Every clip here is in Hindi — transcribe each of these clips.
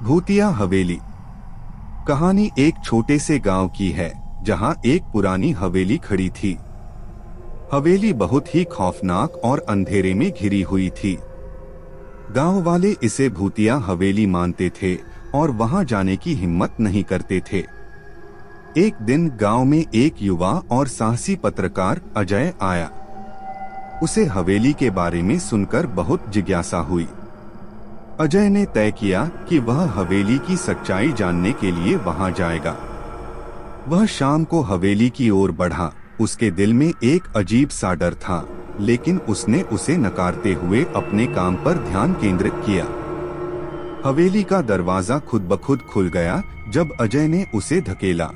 भूतिया हवेली। कहानी एक छोटे से गांव की है जहां एक पुरानी हवेली खड़ी थी। हवेली बहुत ही खौफनाक और अंधेरे में घिरी हुई थी। गांव वाले इसे भूतिया हवेली मानते थे और वहां जाने की हिम्मत नहीं करते थे। एक दिन गांव में एक युवा और साहसी पत्रकार अजय आया। उसे हवेली के बारे में सुनकर बहुत जिज्ञासा हुई। अजय ने तय किया कि वह हवेली की सच्चाई जानने के लिए वहां जाएगा। वह शाम को हवेली की ओर बढ़ा। उसके दिल में एक अजीब सा डर था, लेकिन उसने उसे नकारते हुए अपने काम पर ध्यान केंद्रित किया। हवेली का दरवाजा खुद ब खुद खुल गया जब अजय ने उसे धकेला।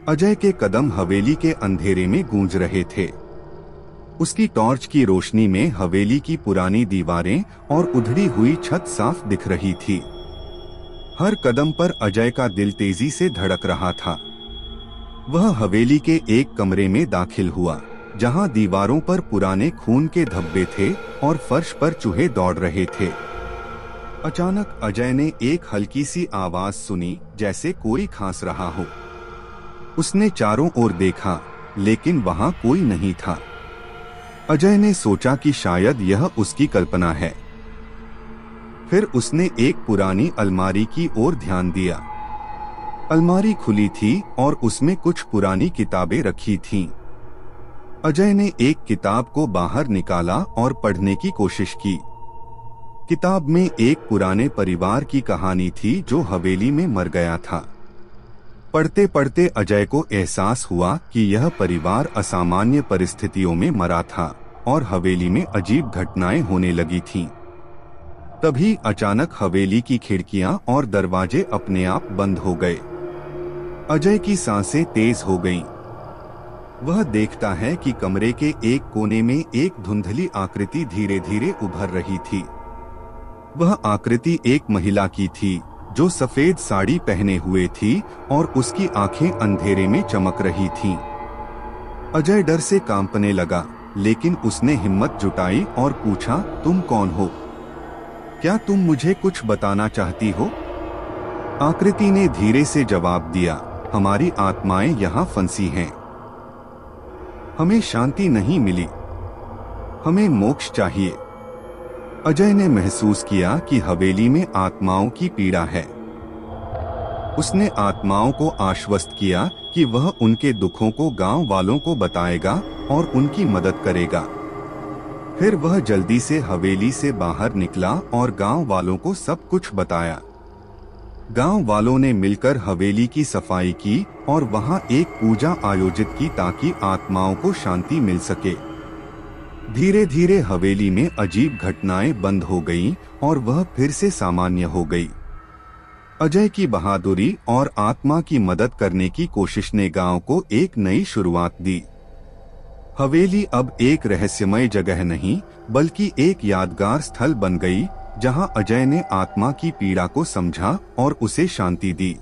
अजय के कदम हवेली के अंधेरे में गूंज रहे थे। उसकी टॉर्च की रोशनी में हवेली की पुरानी दीवारें और उधड़ी हुई छत साफ दिख रही थी। हर कदम पर अजय का दिल तेजी से धड़क रहा था। वह हवेली के एक कमरे में दाखिल हुआ, जहां दीवारों पर पुराने खून के धब्बे थे और फर्श पर चूहे दौड़ रहे थे। अचानक अजय ने एक हल्की सी आवाज सुनी, जैसे कोई खांस रहा हो। उसने चारों ओर देखा, लेकिन वहां कोई नहीं था। अजय ने सोचा कि शायद यह उसकी कल्पना है। फिर उसने एक पुरानी अलमारी की ओर ध्यान दिया। अलमारी खुली थी और उसमें कुछ पुरानी किताबें रखी थीं। अजय ने एक किताब को बाहर निकाला और पढ़ने की कोशिश की। किताब में एक पुराने परिवार की कहानी थी जो हवेली में मर गया था। पढ़ते पढ़ते अजय को एहसास हुआ कि यह परिवार असामान्य परिस्थितियों में मरा था और हवेली में अजीब घटनाएं होने लगी थीं। तभी अचानक हवेली की खिड़कियां और दरवाजे अपने आप बंद हो गए। अजय की सांसें तेज हो गईं। वह देखता है कि कमरे के एक कोने में एक धुंधली आकृति धीरे धीरे उभर रही थी। वह आकृति एक महिला की थी जो सफेद साड़ी पहने हुए थी और उसकी आंखें अंधेरे में चमक रही थीं। अजय डर से कांपने लगा, लेकिन उसने हिम्मत जुटाई और पूछा, तुम कौन हो? क्या तुम मुझे कुछ बताना चाहती हो? आकृति ने धीरे से जवाब दिया, हमारी आत्माएं यहाँ फंसी हैं। हमें शांति नहीं मिली, हमें मोक्ष चाहिए। अजय ने महसूस किया कि हवेली में आत्माओं की पीड़ा है। उसने आत्माओं को आश्वस्त किया कि वह उनके दुखों को गांव वालों को बताएगा और उनकी मदद करेगा। फिर वह जल्दी से हवेली से बाहर निकला और गांव वालों को सब कुछ बताया। गांव वालों ने मिलकर हवेली की सफाई की और वहां एक पूजा आयोजित की ताकि आत्माओं को शांति मिल सके। धीरे धीरे हवेली में अजीब घटनाएं बंद हो गईं और वह फिर से सामान्य हो गई। अजय की बहादुरी और आत्मा की मदद करने की कोशिश ने गांव को एक नई शुरुआत दी। हवेली अब एक रहस्यमय जगह नहीं, बल्कि एक यादगार स्थल बन गई, जहां अजय ने आत्मा की पीड़ा को समझा और उसे शांति दी।